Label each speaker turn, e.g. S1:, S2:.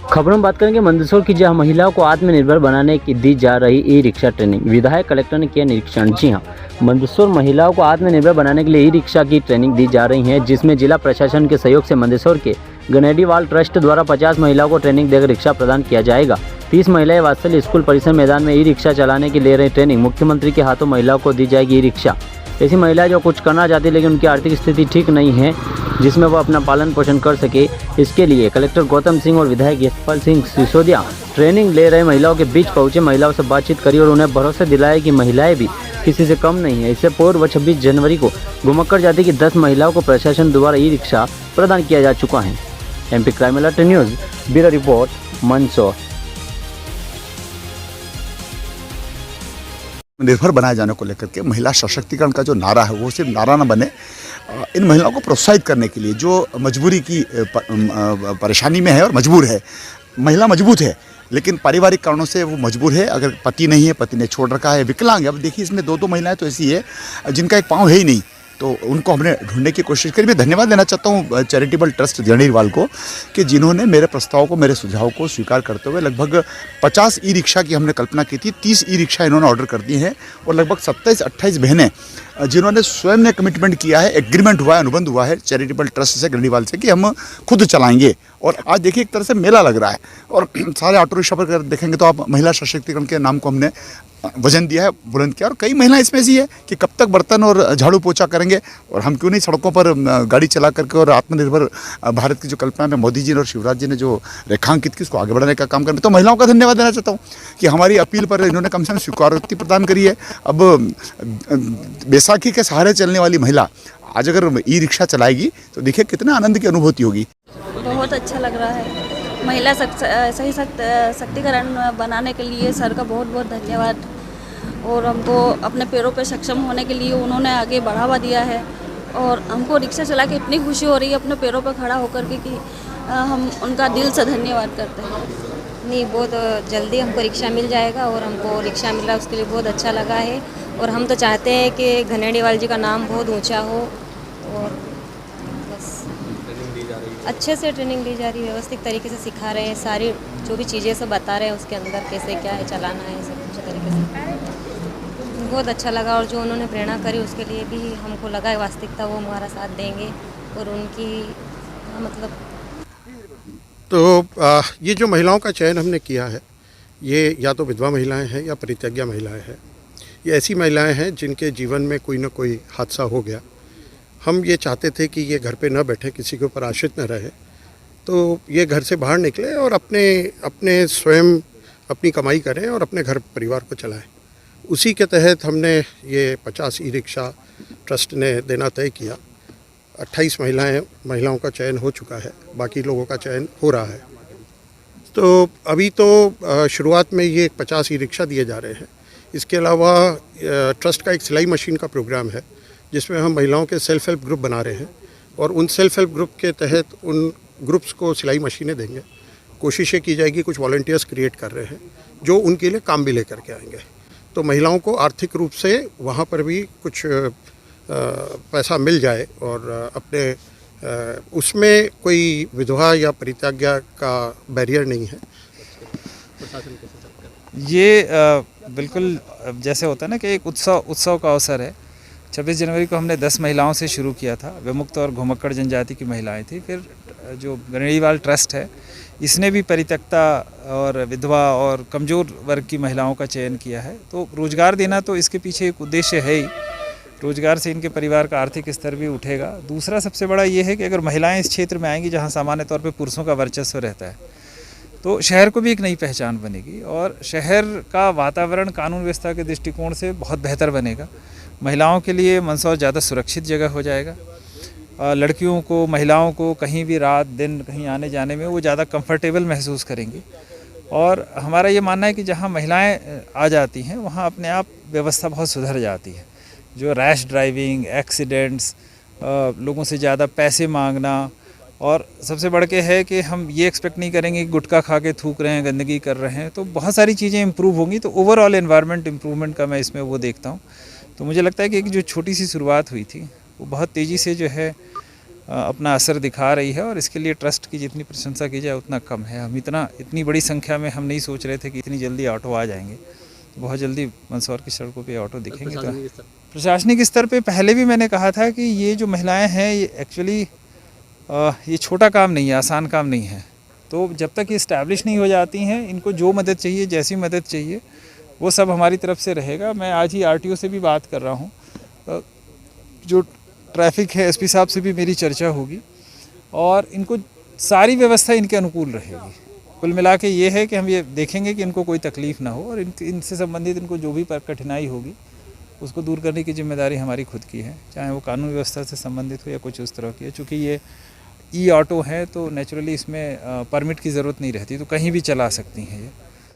S1: खबरों में बात करेंगे मंदसौर की, जहां महिलाओं को आत्मनिर्भर बनाने की दी जा रही ई रिक्शा ट्रेनिंग। विधायक कलेक्टर ने किया निरीक्षण। जी हां, मंदसौर महिलाओं को आत्मनिर्भर बनाने के लिए ई रिक्शा की ट्रेनिंग दी जा रही है, जिसमें जिला प्रशासन के सहयोग से मंदसौर के गनेडीवाल ट्रस्ट द्वारा 50 महिलाओं को ट्रेनिंग देकर रिक्शा प्रदान किया जाएगा। 30 महिलाएं वात्सल्य स्कूल परिसर मैदान में ई रिक्शा चलाने की ले रही ट्रेनिंग। मुख्यमंत्री के हाथों महिलाओं को दी जाएगी ई रिक्शा। ऐसी महिलाएं जो कुछ करना चाहती है लेकिन उनकी आर्थिक स्थिति ठीक नहीं है, जिसमें वह अपना पालन पोषण कर सके, इसके लिए कलेक्टर गौतम सिंह और विधायक यशपाल सिंह सिसोदिया ट्रेनिंग ले रहे महिलाओं के बीच पहुंचे, महिलाओं से बातचीत करी और उन्हें भरोसा दिलाया कि महिलाएं भी किसी से कम नहीं है। इससे पूर्व 26 जनवरी को घुमक्कड़ जाति की 10 महिलाओं को प्रशासन द्वारा ई रिक्शा प्रदान किया जा चुका है। MP crime alert news bureau report, Mandsaur.
S2: निर्भर बनाए जाने को लेकर के महिला सशक्तिकरण का जो नारा है वो सिर्फ नारा न बने, इन महिलाओं को प्रोत्साहित करने के लिए जो मजबूरी की परेशानी में है और मजबूर है। महिला मजबूत है लेकिन पारिवारिक कारणों से वो मजबूर है। अगर पति नहीं है, पति ने छोड़ रखा है, विकलांग है। अब देखिए इसमें दो महिलाएं तो ऐसी है जिनका एक पाँव है ही नहीं, तो उनको हमने ढूंढने की कोशिश करी। मैं धन्यवाद देना चाहता हूँ चैरिटेबल ट्रस्ट गनेडीवाल को कि जिन्होंने मेरे प्रस्ताव को, मेरे सुझाव को स्वीकार करते हुए लगभग 50 ई रिक्शा की हमने कल्पना की थी। 30 ई रिक्शा इन्होंने ऑर्डर कर दी हैं और लगभग 27-28 बहनें जिन्होंने स्वयं ने कमिटमेंट किया है, एग्रीमेंट हुआ है, अनुबंध हुआ है चैरिटेबल ट्रस्ट से, गनेडीवाल से, कि हम खुद चलाएंगे। और आज देखिए एक तरह से मेला लग रहा है और सारे ऑटो रिक्शा पर देखेंगे तो आप महिला सशक्तिकरण के नाम को हमने वजन दिया है, बुलंद किया। और कई महिलाएं इसमें ऐसी है कि कब तक बर्तन और झाड़ू पोछा करेंगे, और हम क्यों नहीं सड़कों पर गाड़ी चला करके और आत्मनिर्भर भारत की जो कल्पना में मोदी जी ने और शिवराज जी ने जो रेखांकित की उसको आगे बढ़ाने का काम करें। तो महिलाओं का धन्यवाद देना चाहता हूँ कि हमारी अपील पर इन्होंने कम से कम स्वीकारोक्ति प्रदान करी है। अब बैसाखी के सहारे चलने वाली महिला आज अगर ई रिक्शा चलाएगी तो देखिए कितना आनंद की अनुभूति होगी।
S3: बहुत अच्छा लग रहा है। महिला सही शक्तिकरण बनाने के लिए सर का बहुत बहुत धन्यवाद। और हमको अपने पैरों पे सक्षम होने के लिए उन्होंने आगे बढ़ावा दिया है और हमको रिक्शा चला के इतनी खुशी हो रही है अपने पैरों पे खड़ा होकर के कि हम उनका दिल से धन्यवाद करते हैं।
S4: नहीं, बहुत जल्दी हमको रिक्शा मिल जाएगा और हमको रिक्शा मिला उसके लिए बहुत अच्छा लगा है। और हम तो चाहते हैं कि गनेडीवाल जी का नाम बहुत ऊंचा हो और बस अच्छे से ट्रेनिंग दी जा रही है, व्यवस्थित तरीके से सिखा रहे हैं, सारी जो भी चीज़ें सब बता रहे हैं उसके अंदर कैसे क्या है चलाना है, सब अच्छे तरीके से। बहुत अच्छा लगा और जो उन्होंने प्रेरणा करी उसके लिए भी हमको लगा है वास्तविकता वो हमारा साथ देंगे और उनकी मतलब।
S5: तो ये जो महिलाओं का चयन हमने किया है ये या तो विधवा महिलाएं हैं या परित्यज्ञा महिलाएं हैं। ये ऐसी महिलाएं हैं जिनके जीवन में कोई ना कोई हादसा हो गया। हम ये चाहते थे कि ये घर पे न बैठे, किसी के ऊपर आश्रित न रहे, तो ये घर से बाहर निकले और अपने स्वयं अपनी कमाई करें और अपने घर परिवार को चलाएं। उसी के तहत हमने ये 50 ई रिक्शा ट्रस्ट ने देना तय किया। 28 महिलाओं का चयन हो चुका है, बाकी लोगों का चयन हो रहा है। तो अभी तो शुरुआत में ये 50 ई रिक्शा दिए जा रहे हैं। इसके अलावा ट्रस्ट का एक सिलाई मशीन का प्रोग्राम है जिसमें हम महिलाओं के सेल्फ हेल्प ग्रुप बना रहे हैं और उन सेल्फ हेल्प ग्रुप के तहत उन ग्रुप्स को सिलाई मशीनें देंगे। कोशिशें की जाएगी, कुछ वॉलंटियर्स क्रिएट कर रहे हैं जो उनके लिए काम भी लेकर के आएंगे। तो महिलाओं को आर्थिक रूप से वहाँ पर भी कुछ पैसा मिल जाए और अपने उसमें कोई विधवा या परित्याज्ञा का बैरियर नहीं है।
S6: ये बिल्कुल जैसे होता है ना कि एक उत्सव का अवसर है। 26 जनवरी को हमने 10 महिलाओं से शुरू किया था। विमुक्त और घुमक्कड़ जनजाति की महिलाएं थी। फिर जो गनेडीवाल ट्रस्ट है इसने भी परित्यक्ता और विधवा और कमज़ोर वर्ग की महिलाओं का चयन किया है। तो रोज़गार देना तो इसके पीछे एक उद्देश्य है ही। रोज़गार से इनके परिवार का आर्थिक स्तर भी उठेगा। दूसरा सबसे बड़ा ये है कि अगर महिलाएं इस क्षेत्र में आएंगी जहां सामान्य तौर पे पुरुषों का वर्चस्व रहता है, तो शहर को भी एक नई पहचान बनेगी और शहर का वातावरण कानून व्यवस्था के दृष्टिकोण से बहुत बेहतर बनेगा। महिलाओं के लिए मंदसौर ज़्यादा सुरक्षित जगह हो जाएगा। लड़कियों को, महिलाओं को कहीं भी रात दिन कहीं आने जाने में वो ज़्यादा कंफर्टेबल महसूस करेंगी। और हमारा ये मानना है कि जहाँ महिलाएं आ जाती हैं वहाँ अपने आप व्यवस्था बहुत सुधर जाती है। जो रैश ड्राइविंग, एक्सीडेंट्स, लोगों से ज़्यादा पैसे मांगना, और सबसे बढ़ के है कि हम ये एक्सपेक्ट नहीं करेंगे कि गुटखा खा के थूक रहे हैं, गंदगी कर रहे हैं, तो बहुत सारी चीज़ें इम्प्रूव होंगी। तो ओवरऑल एनवायरनमेंट इम्प्रूवमेंट का मैं इसमें वो देखता हूँ। तो मुझे लगता है कि एक जो छोटी सी शुरुआत हुई थी वो बहुत तेज़ी से जो है अपना असर दिखा रही है और इसके लिए ट्रस्ट की जितनी प्रशंसा की जाए उतना कम है। हम इतनी बड़ी संख्या में हम नहीं सोच रहे थे कि इतनी जल्दी ऑटो आ जाएंगे। बहुत जल्दी मंदसौर की सड़कों पे ऑटो दिखेंगे। तो प्रशासनिक स्तर पे पहले भी मैंने कहा था कि ये जो महिलाएं हैं ये एक्चुअली ये छोटा काम नहीं है, आसान काम नहीं है। तो जब तक ये इस्टेब्लिश नहीं हो जाती हैं, इनको जो मदद चाहिए, जैसी मदद चाहिए, वो सब हमारी तरफ से रहेगा। मैं आज ही आरटीओ से भी बात कर रहा हूँ, जो ट्रैफिक है एसपी साहब से भी मेरी चर्चा होगी और इनको सारी व्यवस्था इनके अनुकूल रहेगी। कुल मिला के ये है कि हम ये देखेंगे कि इनको कोई तकलीफ़ ना हो और इनसे संबंधित इनको जो भी कठिनाई होगी उसको दूर करने की जिम्मेदारी हमारी खुद की है, चाहे वो कानून व्यवस्था से संबंधित हो या कुछ उस तरह की है। चूँकि ये ई ऑटो है तो नेचुरली इसमें परमिट की ज़रूरत नहीं रहती, तो कहीं भी चला सकती हैं ये।